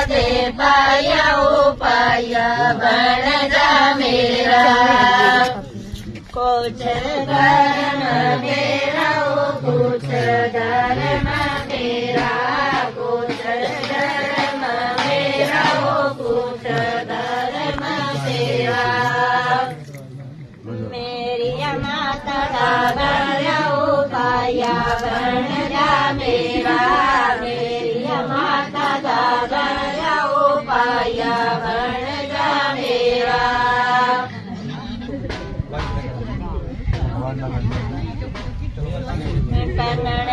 दे पाया उपाया बन जा मेरा कुछ धर्म मेरा कुछ धर्म मेरा कुछ धर्म मेरा कुछ धर्म तेरा मेरी माता दादा उपाया बन जा मेरा मेरी माता दादा उपाया बन जा मेरा कन्नड़